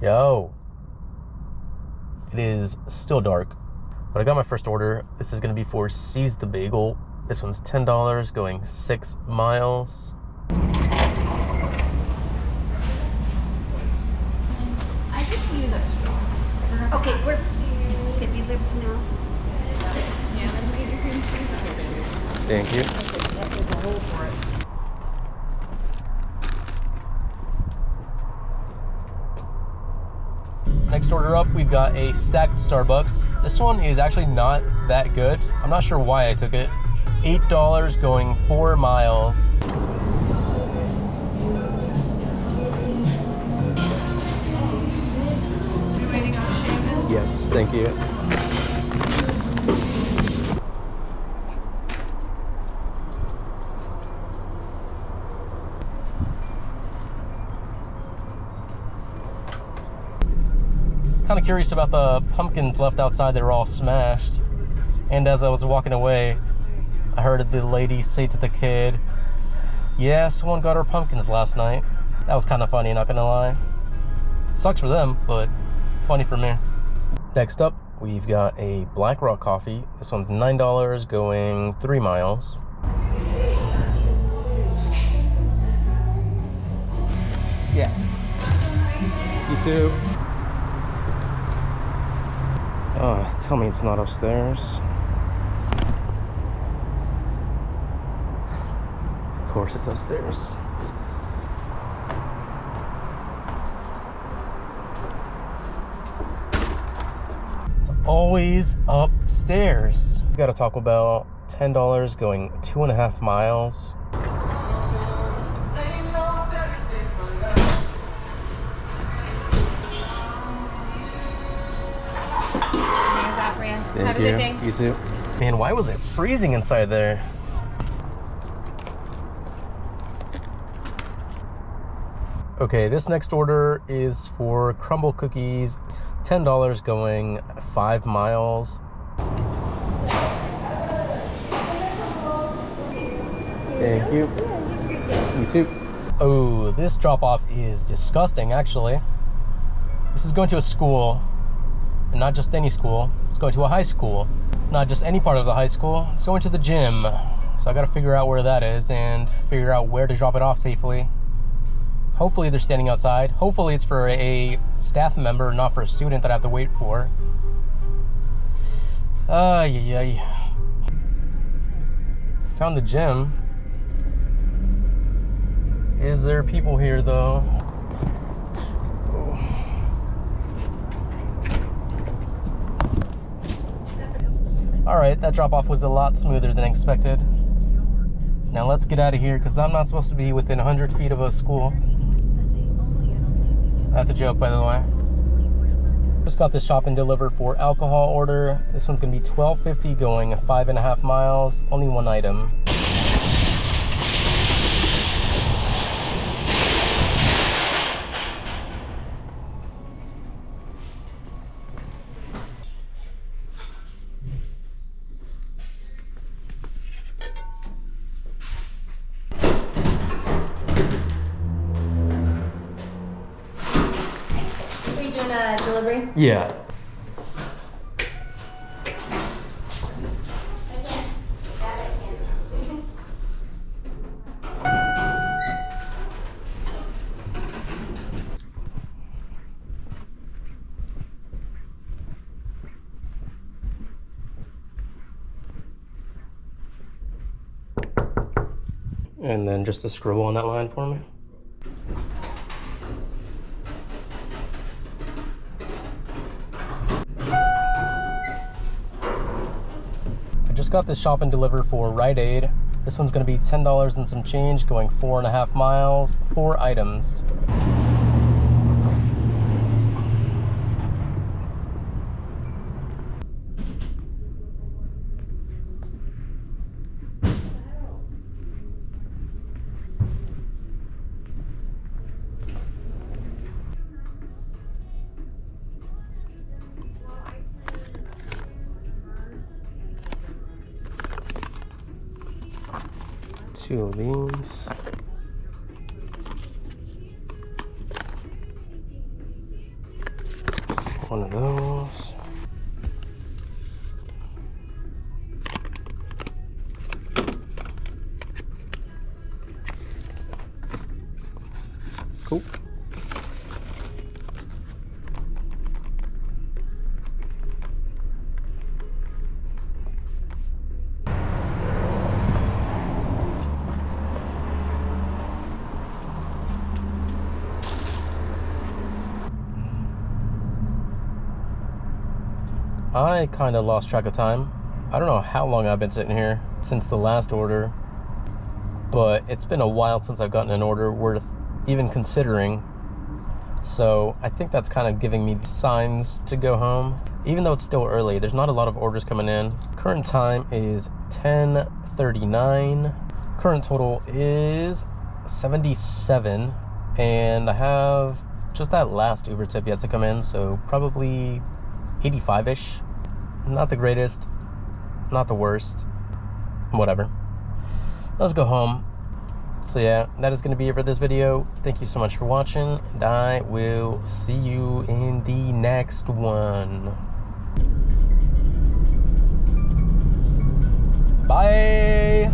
Yo. It is still dark, but I got my first order. This is gonna be for Seize the Bagel. This one's $10, going 6 miles. I just use a straw. Okay, we're sippy lips now. Yeah, then make your cream cheese. Thank you. That was a hole for it. Next order up, we've got a stacked Starbucks. This one is actually not that good. I'm not sure why I took it. $8 going 4 miles. You waiting on Shannon? Yes, thank you. Kind of curious about the pumpkins left outside. They were all smashed, and as I was walking away, I heard the lady say to the kid, yeah, someone got our pumpkins last night. That was kind of funny, not gonna lie. Sucks for them, but funny for me. Next up, we've got a Black Rock coffee. This one's $9 going 3 miles. Yes. You too. Oh, tell me it's not upstairs. Of course it's upstairs. It's always upstairs. We got a Taco Bell, $10 going 2.5 miles. Have a good day. You too. Man, why was it freezing inside there? Okay, this next order is for crumble cookies. $10 going 5 miles. Thank you. You too. Oh, this drop-off is disgusting, actually. This is going to a school. And not just any school, it's going to a high school. Not just any part of the high school, it's going to the gym. So I gotta figure out where that is and figure out where to drop it off safely. Hopefully they're standing outside. Hopefully it's for a staff member, not for a student that I have to wait for. Yeah. Found the gym. Is there people here though? All right, that drop-off was a lot smoother than expected. Now let's get out of here because I'm not supposed to be within 100 feet of a school. That's a joke, by the way. Just got this shop and deliver for alcohol order. This one's gonna be $12.50 going 5.5 miles, only one item. Delivery? Yeah. And then just a scribble on that line for me. Just got this shop and deliver for Rite Aid. This one's gonna be $10 and some change, going 4.5 miles, 4 items. Two of these. One of those. Cool. I kind of lost track of time. I don't know how long I've been sitting here since the last order, but it's been a while since I've gotten an order worth even considering. So I think that's kind of giving me signs to go home. Even though it's still early, there's not a lot of orders coming in. Current time is 10:39. Current total is 77. And I have just that last Uber tip yet to come in, so probably 85-ish. Not the greatest, not the worst, whatever. Let's go home. So yeah, that is going to be it for this video. Thank you so much for watching, and I will see you in the next one. Bye.